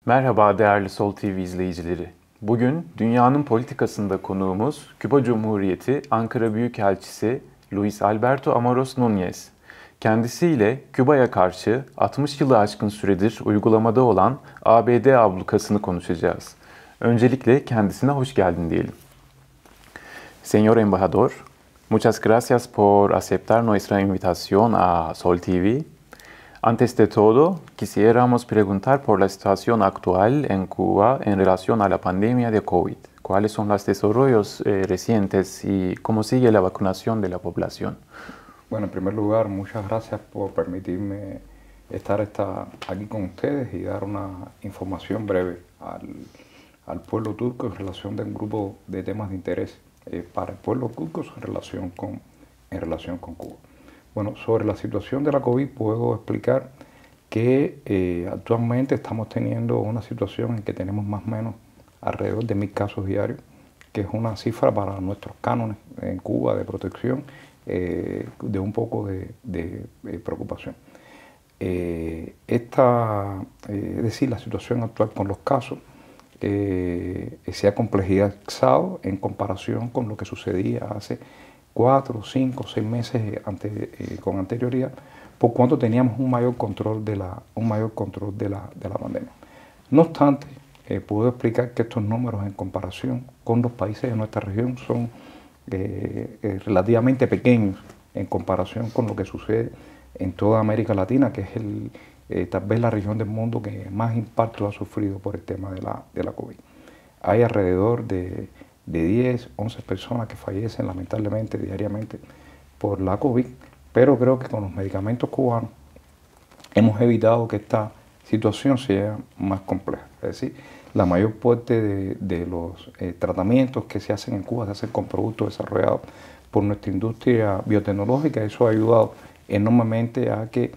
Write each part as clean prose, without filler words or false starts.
Merhaba değerli Sol TV izleyicileri. Bugün dünyanın politikasında konuğumuz Küba Cumhuriyeti Ankara Büyükelçisi Luis Alberto Amaros Núñez. Kendisiyle Küba'ya karşı 60 yılı aşkın süredir uygulamada olan ABD ablukasını konuşacağız. Öncelikle kendisine hoş geldin diyelim. Señor Embajador, muchas gracias por aceptar nuestra invitación a Sol TV. Antes de todo, quisiéramos preguntar por la situación actual en Cuba en relación a la pandemia de COVID. ¿Cuáles son los desarrollos recientes y cómo sigue la vacunación de la población? Bueno, en primer lugar, muchas gracias por permitirme estar aquí con ustedes y dar una información breve al pueblo turco en relación de un grupo de temas de interés para el pueblo turco en relación con Cuba. Bueno, sobre la situación de la COVID puedo explicar que actualmente estamos teniendo una situación en que tenemos más o menos alrededor de 1000 casos diarios, que es una cifra para nuestros cánones en Cuba de protección de un poco de preocupación. Es decir, la situación actual con los casos se ha complejizado en comparación con lo que sucedía hace 4, 5, 6 meses con anterioridad, por cuanto teníamos un mayor control de la pandemia. No obstante, puedo explicar que estos números en comparación con los países de nuestra región son relativamente pequeños en comparación con lo que sucede en toda América Latina, que es tal vez la región del mundo que más impacto ha sufrido por el tema de la COVID. Hay alrededor de 10, 11 personas que fallecen lamentablemente diariamente por la COVID, pero creo que con los medicamentos cubanos hemos evitado que esta situación sea más compleja. Es decir, la mayor parte de los tratamientos que se hacen en Cuba se hacen con productos desarrollados por nuestra industria biotecnológica. Eso ha ayudado enormemente a que,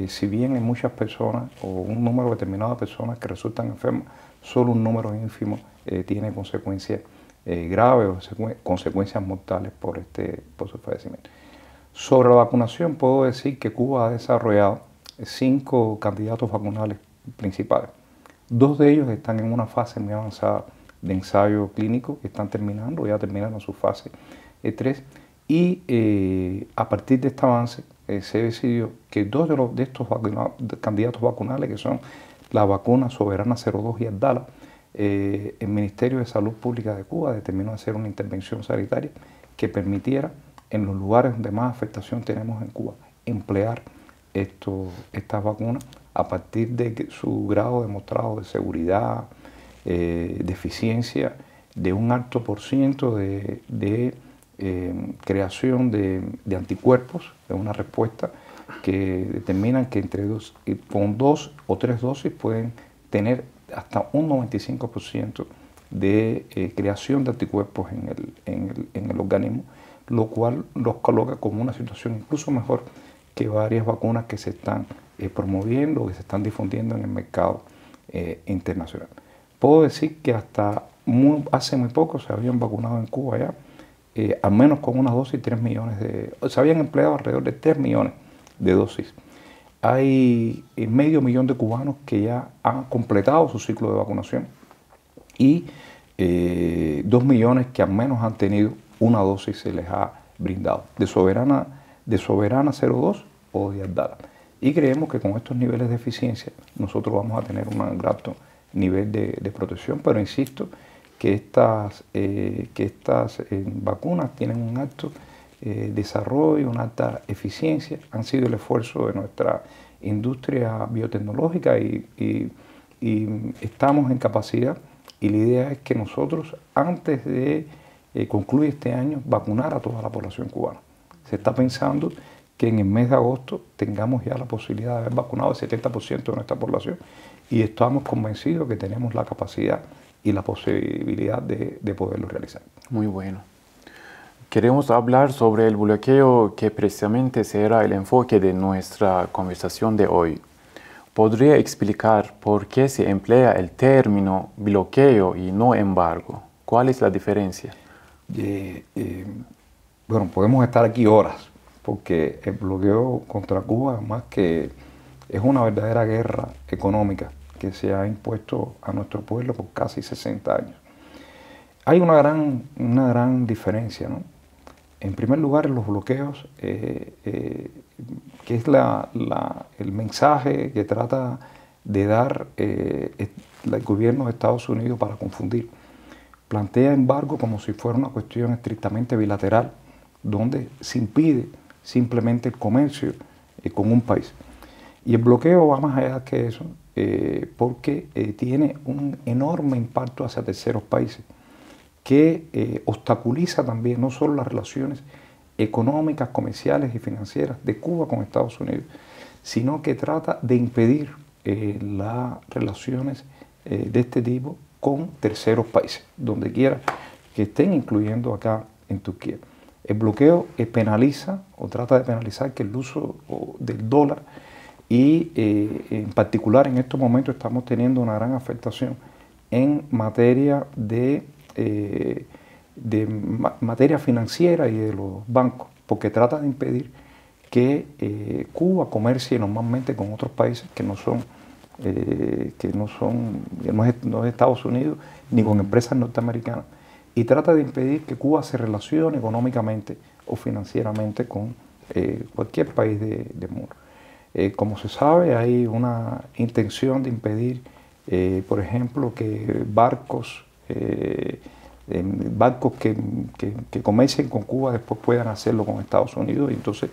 si bien hay muchas personas o un número determinado de personas que resultan enfermas, solo un número ínfimo tiene consecuencias graves o consecuencias mortales por su fallecimiento. Sobre la vacunación puedo decir que Cuba ha desarrollado 5 candidatos vacunales principales. 2 de ellos están en una fase muy avanzada de ensayo clínico, que están ya terminaron su fase 3, y a partir de este avance se decidió que 2 de estos candidatos vacunales, que son la vacuna Soberana 02 y Abdala, el Ministerio de Salud Pública de Cuba determinó hacer una intervención sanitaria que permitiera, en los lugares donde más afectación tenemos en Cuba, emplear estas vacunas a partir de su grado demostrado de seguridad, de eficiencia, de un alto por ciento de creación de anticuerpos, de una respuesta que determinan que con 2 o 3 dosis pueden tener hasta un 95% de creación de anticuerpos en el organismo, lo cual los coloca como una situación incluso mejor que varias vacunas que se están promoviendo, que se están difundiendo en el mercado internacional. Puedo decir que hasta hace muy poco se habían vacunado en Cuba ya, al menos con una dosis, 3 millones se habían empleado alrededor de 3 millones de dosis. Hay medio millón de cubanos que ya han completado su ciclo de vacunación y 2 millones que al menos han tenido una dosis se les ha brindado de Soberana 02 o de Abdala. Y creemos que con estos niveles de eficiencia nosotros vamos a tener un alto nivel de protección, pero insisto que estas vacunas tienen un alto desarrollo, una alta eficiencia, han sido el esfuerzo de nuestra industria biotecnológica y estamos en capacidad, y la idea es que nosotros antes de concluir este año vacunar a toda la población cubana. Se está pensando que en el mes de agosto tengamos ya la posibilidad de haber vacunado el 70% de nuestra población, y estamos convencidos que tenemos la capacidad y la posibilidad de poderlo realizar. Muy bueno. Queremos hablar sobre el bloqueo, que precisamente será el enfoque de nuestra conversación de hoy. ¿Podría explicar por qué se emplea el término bloqueo y no embargo? ¿Cuál es la diferencia? Bueno, podemos estar aquí horas, porque el bloqueo contra Cuba, más que es una verdadera guerra económica que se ha impuesto a nuestro pueblo por casi 60 años. Hay una gran diferencia, ¿no? En primer lugar, en los bloqueos, que es el mensaje que trata de dar el gobierno de Estados Unidos para confundir. Plantea embargo como si fuera una cuestión estrictamente bilateral, donde se impide simplemente el comercio con un país. Y el bloqueo va más allá que eso, porque tiene un enorme impacto hacia terceros países, que obstaculiza también no solo las relaciones económicas, comerciales y financieras de Cuba con Estados Unidos, sino que trata de impedir las relaciones de este tipo con terceros países, donde quiera que estén, incluyendo acá en Turquía. El bloqueo penaliza o trata de penalizar que el uso del dólar y en particular en estos momentos estamos teniendo una gran afectación en materia de materia financiera y de los bancos, porque trata de impedir que Cuba comercie normalmente con otros países que no es Estados Unidos ni con empresas norteamericanas, y trata de impedir que Cuba se relacione económicamente o financieramente con cualquier país del mundo. Como se sabe, hay una intención de impedir, por ejemplo, que barcos que comercien con Cuba después puedan hacerlo con Estados Unidos, y entonces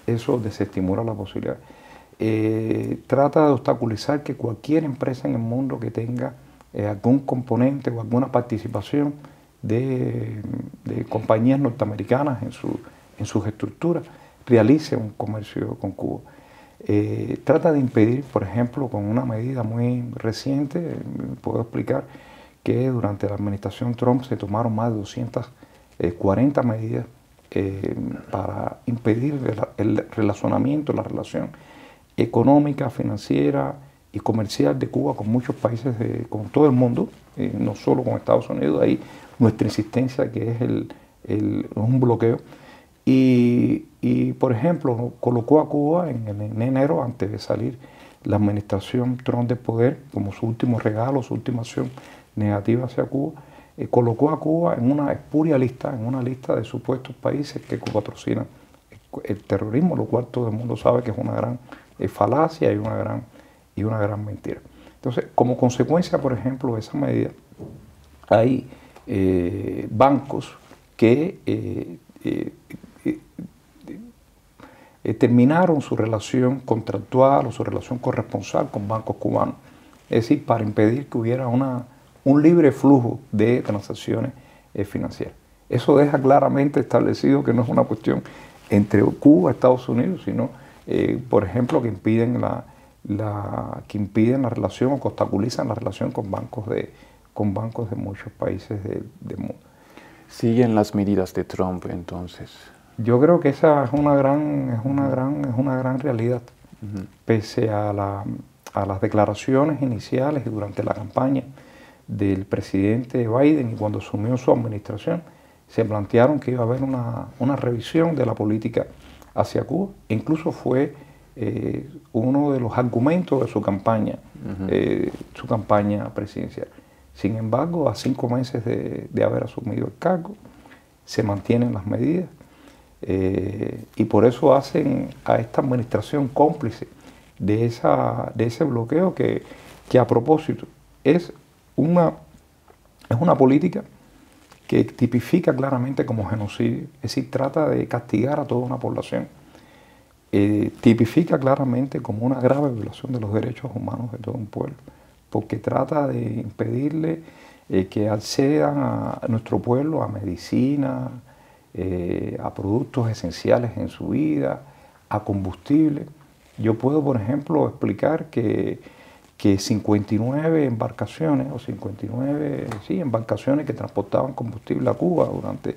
eso desestimula la posibilidad. Trata de obstaculizar que cualquier empresa en el mundo que tenga algún componente o alguna participación de compañías norteamericanas en sus estructuras realice un comercio con Cuba. Trata de impedir, por ejemplo, con una medida muy reciente, puedo explicar que durante la administración Trump se tomaron más de 240 medidas para impedir el relacionamiento, la relación económica, financiera y comercial de Cuba con muchos países, con todo el mundo, no solo con Estados Unidos. Ahí nuestra insistencia, que es un bloqueo. Y, por ejemplo, colocó a Cuba en enero, antes de salir la administración Trump del poder, como su último regalo, su última acción negativa hacia Cuba, colocó a Cuba en una espuria lista, en una lista de supuestos países que patrocinan el terrorismo, lo cual todo el mundo sabe que es una gran falacia y una gran mentira. Entonces, como consecuencia, por ejemplo, de esa medida, hay bancos que terminaron su relación contractual o su relación corresponsal con bancos cubanos. Es decir, para impedir que hubiera un libre flujo de transacciones financieras. Eso deja claramente establecido que no es una cuestión entre Cuba y Estados Unidos, sino, por ejemplo, que impiden la relación o que obstaculizan la relación con bancos de muchos países del mundo. ¿Siguen las medidas de Trump entonces? Yo creo que esa es una gran realidad. Pese a las declaraciones iniciales y durante la campaña del presidente Biden, y cuando asumió su administración, se plantearon que iba a haber una revisión de la política hacia Cuba. Incluso fue uno de los argumentos de su campaña presidencial. Sin embargo, a 5 meses de haber asumido el cargo, se mantienen las medidas. Y por eso hacen a esta administración cómplice de ese bloqueo que a propósito es una política que tipifica claramente como genocidio, es decir, trata de castigar a toda una población, tipifica claramente como una grave violación de los derechos humanos de todo un pueblo, porque trata de impedirle que accedan a nuestro pueblo a medicina, a productos esenciales en su vida, a combustible. Yo puedo, por ejemplo, explicar que 59 embarcaciones, embarcaciones que transportaban combustible a Cuba durante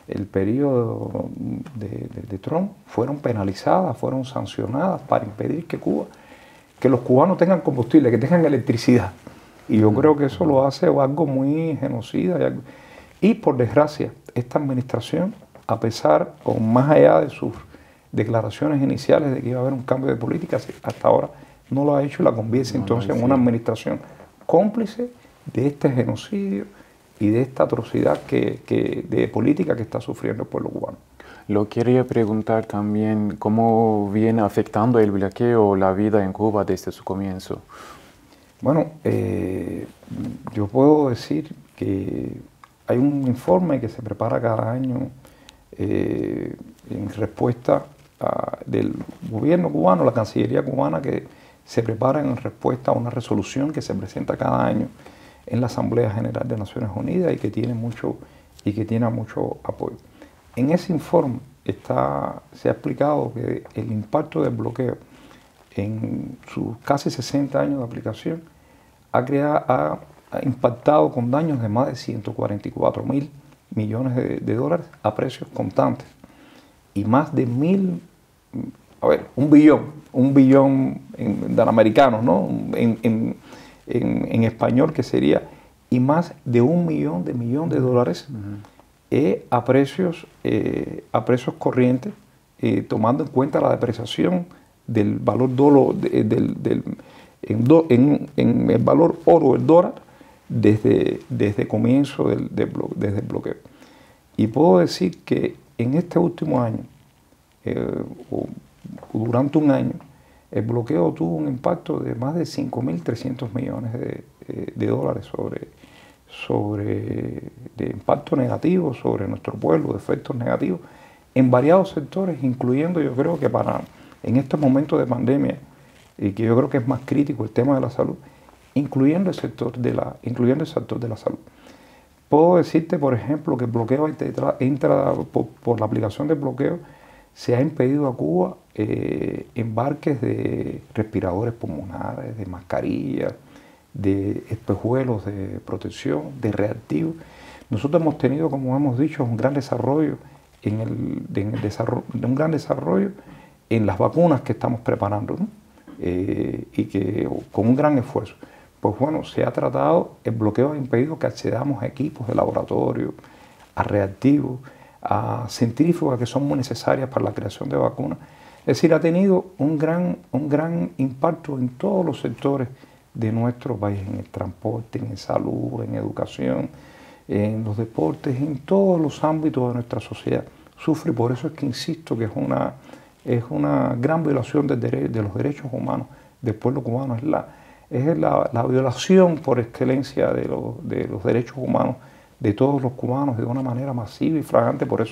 el periodo de Trump, fueron penalizadas, fueron sancionadas para impedir que los cubanos tengan combustible, que tengan electricidad. Y yo creo que eso lo hace algo muy genocida. Y por desgracia, esta administración, a pesar o más allá de sus declaraciones iniciales de que iba a haber un cambio de política, hasta ahora no lo ha hecho y la convierte entonces en una administración cómplice de este genocidio y de esta atrocidad de política que está sufriendo el pueblo cubano. Lo quería preguntar también, ¿cómo viene afectando el bloqueo la vida en Cuba desde su comienzo? Bueno, yo puedo decir que hay un informe que se prepara cada año en respuesta del gobierno cubano, la Cancillería cubana, que se prepara en respuesta a una resolución que se presenta cada año en la Asamblea General de Naciones Unidas y que tiene mucho apoyo. En ese informe se ha explicado que el impacto del bloqueo en sus casi 60 años de aplicación ha impactado con daños de más de 144.000 millones de dólares a precios constantes y más de un billón de americanos, ¿no? En español que sería, y más de un millón de dólares a precios corrientes, tomando en cuenta la depreciación del valor dólar, en el valor oro del dólar desde comienzo desde el bloqueo. Y puedo decir que en este último año, o durante un año, el bloqueo tuvo un impacto de más de 5.300 millones de dólares de impacto negativo sobre nuestro pueblo, de efectos negativos en variados sectores, incluyendo, yo creo que en estos momentos de pandemia, y que yo creo que es más crítico el tema de la salud, incluyendo el sector de la salud. Puedo decirte, por ejemplo, que el bloqueo por la aplicación del bloqueo se ha impedido a Cuba embarques de respiradores pulmonares, de mascarillas, de espejuelos de protección, de reactivos. Nosotros hemos tenido, como hemos dicho, un gran desarrollo en las vacunas que estamos preparando, ¿no? Y que con un gran esfuerzo. Pues bueno, el bloqueo ha impedido que accedamos a equipos de laboratorio, a reactivos, a centrífugas que son muy necesarias para la creación de vacunas. Es decir, ha tenido un gran impacto en todos los sectores de nuestro país, en el transporte, en salud, en educación, en los deportes, en todos los ámbitos de nuestra sociedad. Sufre, y por eso es que insisto que es una gran violación de los derechos humanos del pueblo cubano. Es la violación por excelencia de los derechos humanos de todos los cubanos de una manera masiva y flagrante. Por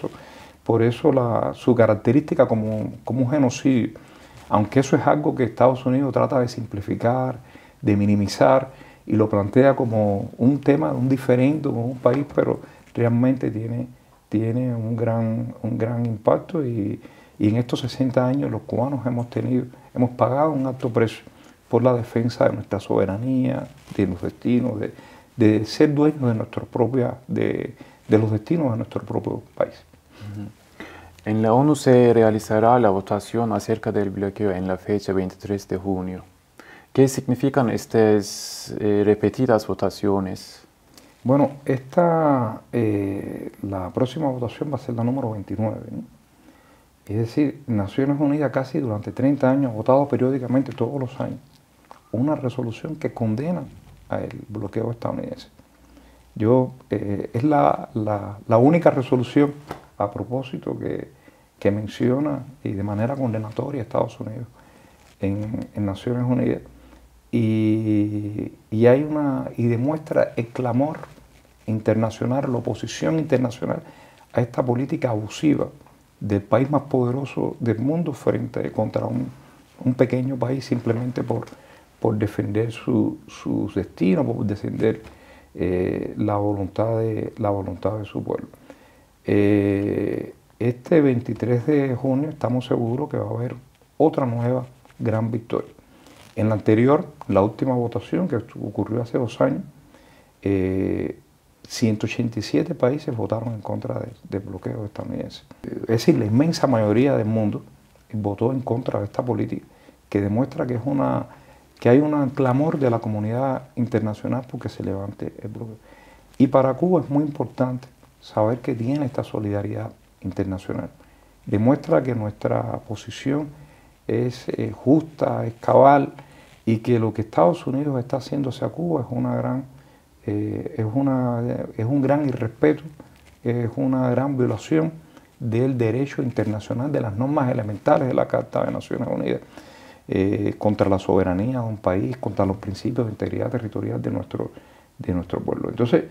eso su característica como un genocidio, aunque eso es algo que Estados Unidos trata de simplificar, de minimizar y lo plantea como un tema, un diferendo con un país, pero realmente tiene un gran impacto y en estos 60 años los cubanos hemos pagado un alto precio por la defensa de nuestra soberanía, de los destinos, de ser dueños de los destinos de nuestro propio país. En la ONU se realizará la votación acerca del bloqueo en la fecha 23 de junio. ¿Qué significan estas repetidas votaciones? Bueno, la próxima votación va a ser la número 29, ¿no? Es decir, Naciones Unidas casi durante 30 años ha votado periódicamente todos los años una resolución que condena al bloqueo estadounidense. Es la única resolución a propósito que menciona y de manera condenatoria a Estados Unidos en Naciones Unidas y demuestra el clamor internacional, la oposición internacional a esta política abusiva del país más poderoso del mundo contra un pequeño país simplemente por defender su destino, por defender la voluntad de su pueblo. Este 23 de junio estamos seguros que va a haber otra nueva gran victoria. En la anterior, la última votación que ocurrió hace 2 años, 187 países votaron en contra del bloqueo estadounidense. Es decir, la inmensa mayoría del mundo votó en contra de esta política, que demuestra que hay un clamor de la comunidad internacional porque se levante el bloqueo. Y para Cuba es muy importante saber que tiene esta solidaridad internacional. Demuestra que nuestra posición es justa, es cabal, y que lo que Estados Unidos está haciendo hacia Cuba es un gran irrespeto, es una gran violación del derecho internacional, de las normas elementales de la Carta de Naciones Unidas, contra la soberanía de un país, contra los principios de integridad territorial de nuestro pueblo. Entonces,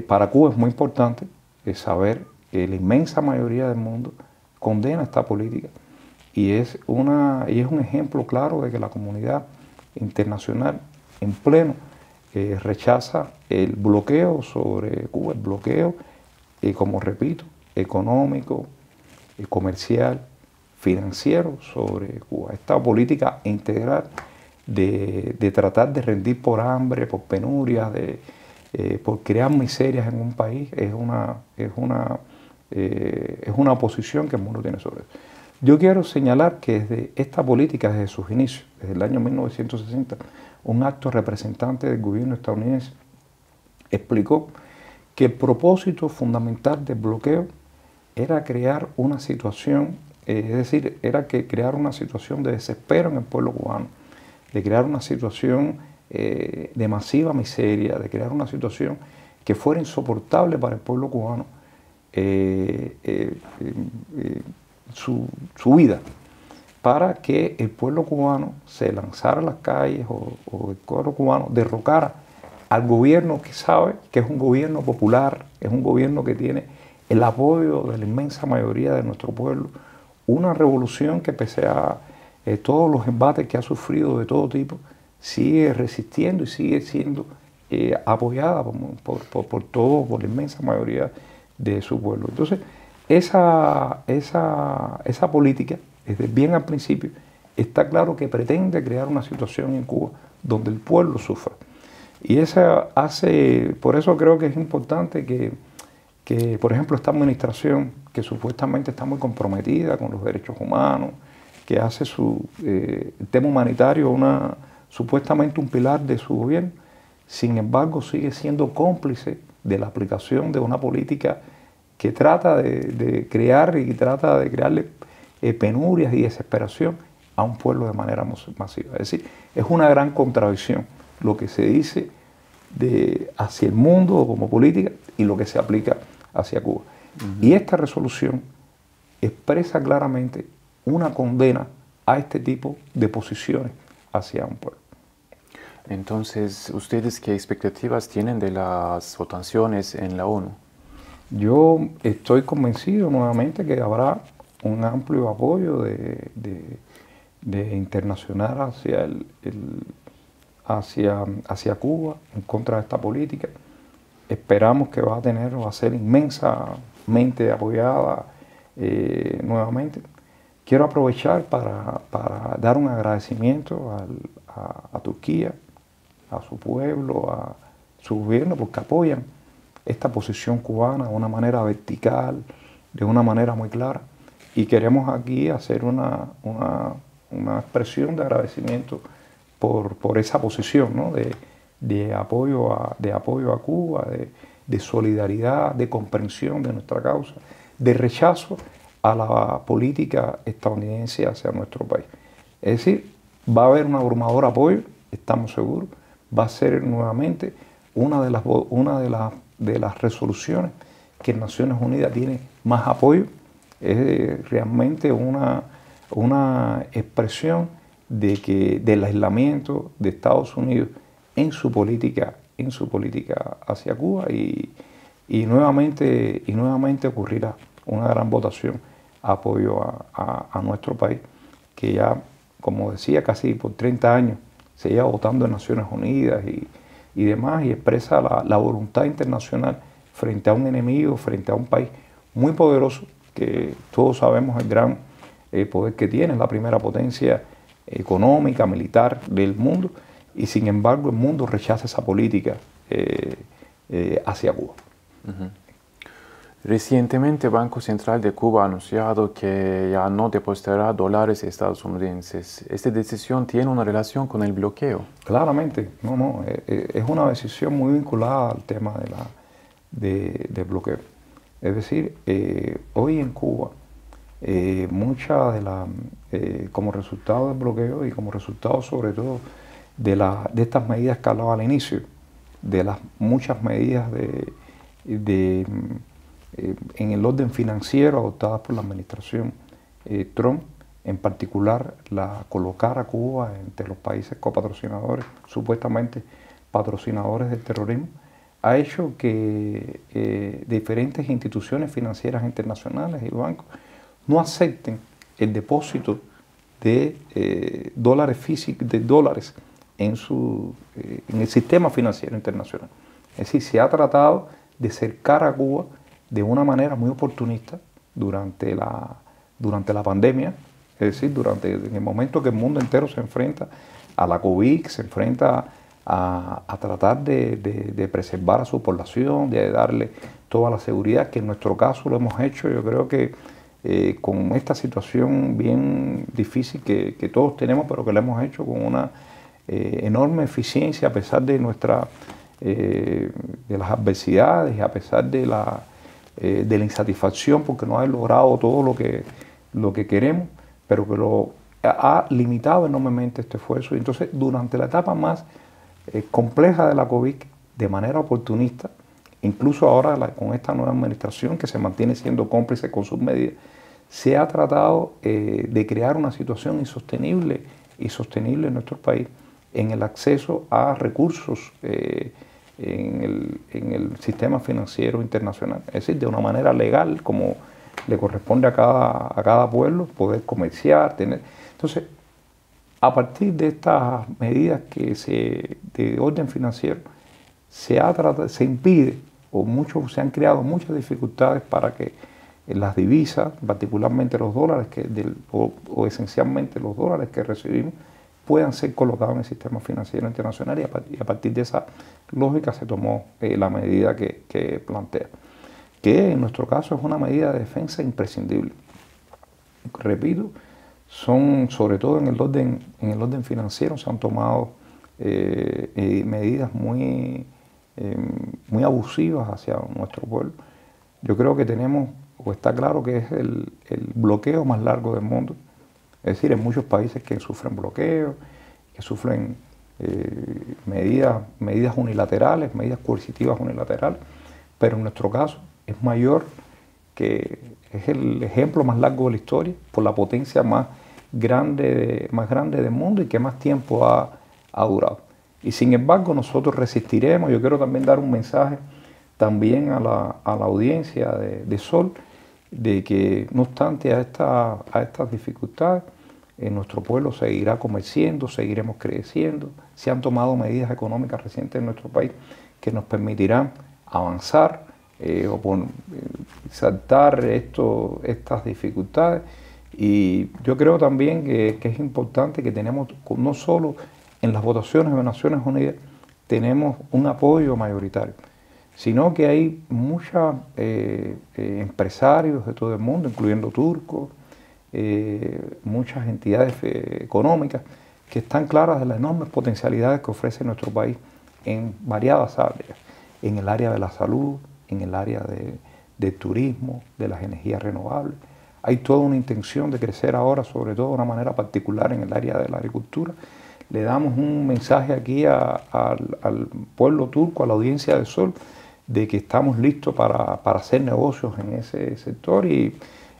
para Cuba es muy importante saber que la inmensa mayoría del mundo condena esta política y es un ejemplo claro de que la comunidad internacional en pleno rechaza el bloqueo sobre Cuba, el bloqueo, como repito, económico, comercial, financiero sobre Cuba. Esta política integral de tratar de rendir por hambre, por penurias, por crear miserias en un país, es una posición que el mundo tiene sobre eso. Yo quiero señalar que desde esta política, desde sus inicios, desde el año 1960, un alto representante del gobierno estadounidense explicó que el propósito fundamental del bloqueo era crear una situación, es decir, crear una situación de desespero en el pueblo cubano, de crear una situación de masiva miseria, de crear una situación que fuera insoportable para el pueblo cubano, su vida, para que el pueblo cubano se lanzara a las calles o el pueblo cubano derrocara al gobierno que sabe que es un gobierno popular, es un gobierno que tiene el apoyo de la inmensa mayoría de nuestro pueblo, una revolución que pese a todos los embates que ha sufrido de todo tipo, sigue resistiendo y sigue siendo apoyada por la inmensa mayoría de su pueblo. Entonces, esa política, desde bien al principio, está claro que pretende crear una situación en Cuba donde el pueblo sufra. Y por eso creo que es importante que, por ejemplo, esta administración, que supuestamente está muy comprometida con los derechos humanos, que hace el tema humanitario supuestamente un pilar de su gobierno, sin embargo sigue siendo cómplice de la aplicación de una política que trata de crear y trata de crearle penurias y desesperación a un pueblo de manera masiva. Es decir, es una gran contradicción lo que se dice hacia el mundo como política y lo que se aplica hacia Cuba. Y esta resolución expresa claramente una condena a este tipo de posiciones hacia un pueblo. Entonces, ¿ustedes qué expectativas tienen de las votaciones en la ONU? Yo estoy convencido nuevamente que habrá un amplio apoyo de internacional hacia Cuba en contra de esta política. Esperamos que va a ser inmensamente apoyada nuevamente. Quiero aprovechar para dar un agradecimiento a Turquía, a su pueblo, a su gobierno, porque apoyan esta posición cubana de una manera vertical, de una manera muy clara. Y queremos aquí hacer una expresión de agradecimiento por esa posición, ¿no? de apoyo a Cuba, de solidaridad, de comprensión de nuestra causa, de rechazo a la política estadounidense hacia nuestro país. Es decir, va a haber un abrumador apoyo, estamos seguros, va a ser nuevamente una de las resoluciones que en Naciones Unidas tiene más apoyo. Es realmente una expresión del aislamiento de Estados Unidos en su política hacia Cuba y nuevamente ocurrirá una gran votación apoyo a nuestro país, que ya, como decía, casi por 30 años se lleva votando en Naciones Unidas y demás, y expresa la voluntad internacional frente a un enemigo, frente a un país muy poderoso, que todos sabemos el gran poder que tiene, es la primera potencia económica, militar del mundo, y sin embargo el mundo rechaza esa política hacia Cuba. Uh-huh. Recientemente, el Banco Central de Cuba ha anunciado que ya no depositará dólares estadounidenses. ¿Esta decisión tiene una relación con el bloqueo? Claramente, es una decisión muy vinculada al tema del bloqueo. Es decir, hoy en Cuba, como resultado del bloqueo y como resultado sobre todo de estas medidas que hablaba al inicio, de las muchas medidas en el orden financiero adoptadas por la administración Trump, en particular colocar a Cuba entre los países copatrocinadores, supuestamente patrocinadores del terrorismo, ha hecho que diferentes instituciones financieras internacionales y bancos no acepten el depósito de dólares físicos, de dólares en el sistema financiero internacional. Es decir, se ha tratado de cercar a Cuba de una manera muy oportunista durante la pandemia, es decir, en el momento que el mundo entero se enfrenta a la COVID, se enfrenta a tratar de preservar a su población, de darle toda la seguridad, que en nuestro caso lo hemos hecho, yo creo que con esta situación bien difícil que todos tenemos, pero que lo hemos hecho con una enorme eficiencia a pesar de de las adversidades y a pesar de la insatisfacción porque no ha logrado todo lo que queremos, pero que lo ha limitado enormemente este esfuerzo. Y entonces, durante la etapa más compleja de la COVID, de manera oportunista, incluso ahora con esta nueva administración que se mantiene siendo cómplice con sus medidas, se ha tratado de crear una situación insostenible y sostenible en nuestro país en el acceso a recursos en el sistema financiero internacional. Es decir, de una manera legal, como le corresponde a cada pueblo, poder comerciar, tener. Entonces, a partir de estas medidas de orden financiero, se impide, se han creado muchas dificultades para que las divisas, particularmente los dólares, o esencialmente los dólares que recibimos, puedan ser colocados en el sistema financiero internacional, y a partir de esa lógica se tomó la medida que plantea, que en nuestro caso es una medida de defensa imprescindible. Repito, sobre todo en el orden financiero, se han tomado medidas muy abusivas hacia nuestro pueblo. Yo creo que está claro que es el bloqueo más largo del mundo. Es decir, en muchos países que sufren bloqueos, que sufren medidas unilaterales, medidas coercitivas unilaterales, pero en nuestro caso es mayor, es el ejemplo más largo de la historia, por la potencia más grande del mundo y que más tiempo ha durado. Y sin embargo nosotros resistiremos. Yo quiero también dar un mensaje también a la audiencia de Sol, de que no obstante a estas dificultades, nuestro pueblo seguirá comerciando, seguiremos creciendo. Se han tomado medidas económicas recientes en nuestro país que nos permitirán avanzar saltar estas dificultades. Y yo creo también que es importante que tenemos, no solo en las votaciones de Naciones Unidas, tenemos un apoyo mayoritario, sino que hay muchos empresarios de todo el mundo, incluyendo turcos, muchas entidades económicas que están claras de las enormes potencialidades que ofrece nuestro país en variadas áreas, en el área de la salud, en el área del turismo, de las energías renovables. Hay toda una intención de crecer ahora, sobre todo de una manera particular en el área de la agricultura. Le damos un mensaje aquí al pueblo turco, a la audiencia del Sol, de que estamos listos para hacer negocios en ese sector y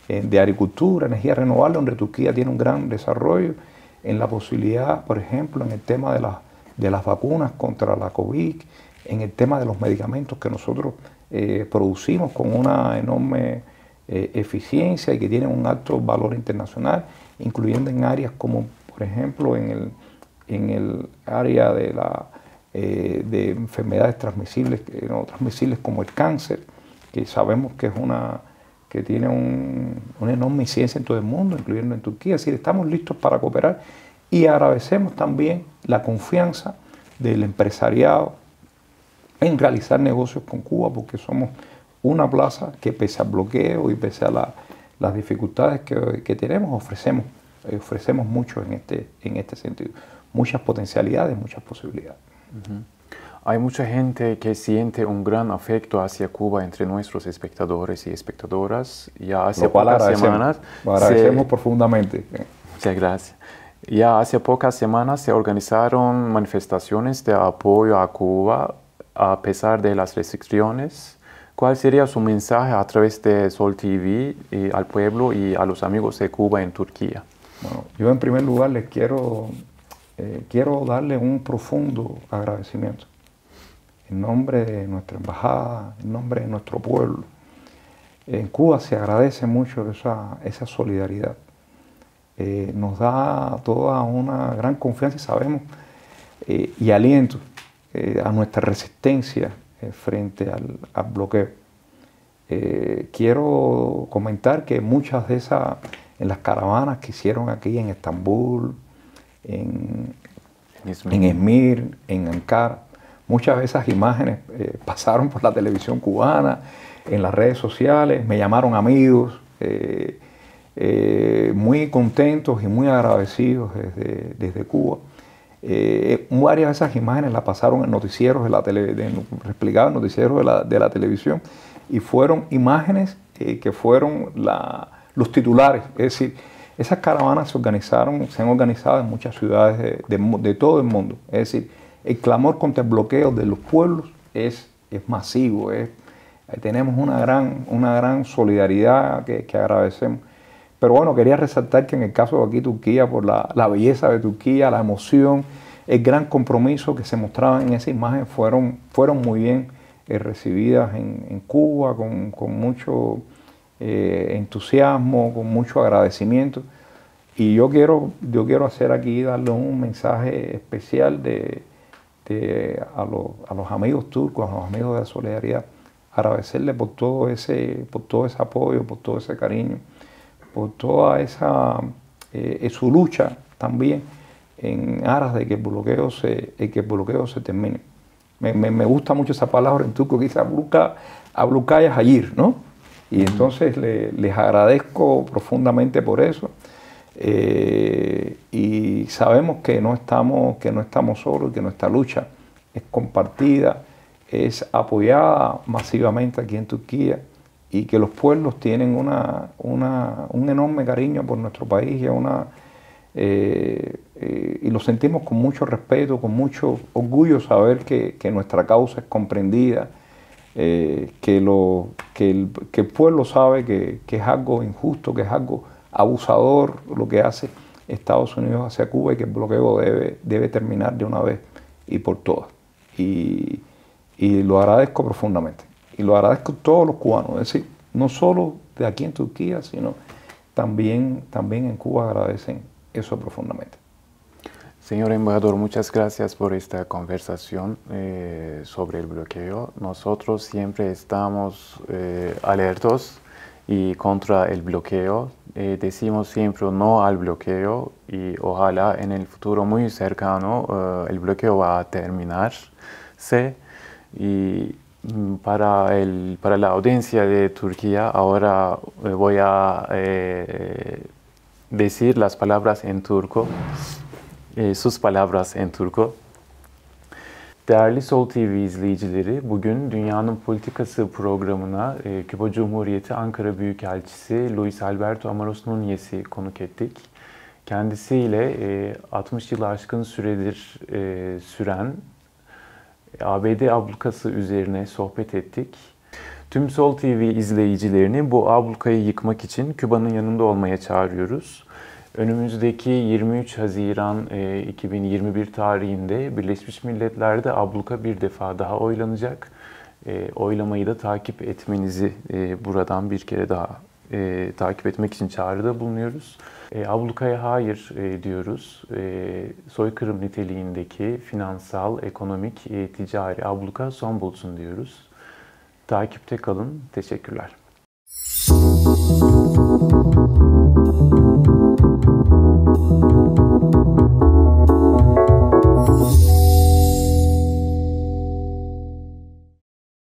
de agricultura, energía renovable, donde Turquía tiene un gran desarrollo, en la posibilidad, por ejemplo, en el tema de las vacunas contra la COVID, en el tema de los medicamentos que nosotros producimos con una enorme eficiencia y que tienen un alto valor internacional, incluyendo en áreas como, por ejemplo, en el área de enfermedades transmisibles como el cáncer, que sabemos que tiene una enorme incidencia en todo el mundo, incluyendo en Turquía. Es decir, estamos listos para cooperar y agradecemos también la confianza del empresariado en realizar negocios con Cuba, porque somos una plaza que, pese al bloqueo y pese a las dificultades que tenemos, ofrecemos mucho en este sentido. Muchas potencialidades, muchas posibilidades. Uh-huh. Hay mucha gente que siente un gran afecto hacia Cuba entre nuestros espectadores y espectadoras. Ya hace pocas semanas. Lo agradecemos profundamente. Muchas gracias. Ya hace pocas semanas se organizaron manifestaciones de apoyo a Cuba a pesar de las restricciones. ¿Cuál sería su mensaje a través de Sol TV al pueblo y a los amigos de Cuba en Turquía? Bueno, yo en primer lugar les quiero darle un profundo agradecimiento en nombre de nuestra embajada, en nombre de nuestro pueblo. En Cuba se agradece mucho esa solidaridad. Nos da toda una gran confianza y sabemos y aliento a nuestra resistencia frente al bloqueo. Quiero comentar que muchas de esas, en las caravanas que hicieron aquí en Estambul, en Izmir, en Ankara, muchas de esas imágenes pasaron por la televisión cubana, en las redes sociales, me llamaron amigos, muy contentos y muy agradecidos desde Cuba. Varias de esas imágenes las pasaron en noticieros replicados en noticieros de la televisión, y fueron imágenes que fueron los titulares. Es decir, esas caravanas se han organizado en muchas ciudades de todo el mundo. Es decir, el clamor contra el bloqueo de los pueblos es masivo. Tenemos una gran solidaridad que agradecemos. Pero bueno, quería resaltar que en el caso de aquí Turquía, por la belleza de Turquía, la emoción, el gran compromiso que se mostraba en esa imagen, fueron muy bien recibidas en Cuba, con mucho entusiasmo, con mucho agradecimiento. Y yo quiero hacer aquí, darle un mensaje especial a los amigos turcos, a los amigos de la solidaridad, agradecerles por todo ese apoyo, por todo ese cariño, por toda su lucha también en aras de que el bloqueo se termine. Me gusta mucho esa palabra en turco que dice ablukaya hayir, ¿no? Y entonces les agradezco profundamente por eso. Y sabemos que no estamos solos, que nuestra lucha es compartida, es apoyada masivamente aquí en Turquía, y que los pueblos tienen un enorme cariño por nuestro país y lo sentimos con mucho respeto, con mucho orgullo saber que nuestra causa es comprendida, que el pueblo sabe que es algo injusto, que es algo abusador lo que hace Estados Unidos hacia Cuba, y que el bloqueo debe terminar de una vez y por todas. Y lo agradezco profundamente. Y lo agradezco a todos los cubanos, es decir, no solo de aquí en Turquía, sino también en Cuba agradecen eso profundamente. Señor embajador, muchas gracias por esta conversación sobre el bloqueo. Nosotros siempre estamos alertos y contra el bloqueo. Decimos siempre no al bloqueo, y ojalá en el futuro muy cercano el bloqueo va a terminarse. Y para la audiencia de Turquía, ahora voy a decir las palabras en turco, sus palabras en turco. Değerli Sol TV izleyicileri, bugün Dünyanın Politikası programına Küba Cumhuriyeti Ankara Büyükelçisi Luis Alberto Amaros Núñez'i konuk ettik. Kendisiyle 60 yılı aşkın süredir süren ABD ablukası üzerine sohbet ettik. Tüm Sol TV izleyicilerini bu ablukayı yıkmak için Küba'nın yanında olmaya çağırıyoruz. Önümüzdeki 23 Haziran 2021 tarihinde Birleşmiş Milletler'de abluka bir defa daha oylanacak. Oylamayı da takip etmenizi buradan bir kere daha takip etmek için çağrıda bulunuyoruz. Ablukaya hayır diyoruz. Soykırım niteliğindeki finansal, ekonomik, ticari abluka son bulsun diyoruz. Takipte kalın. Teşekkürler.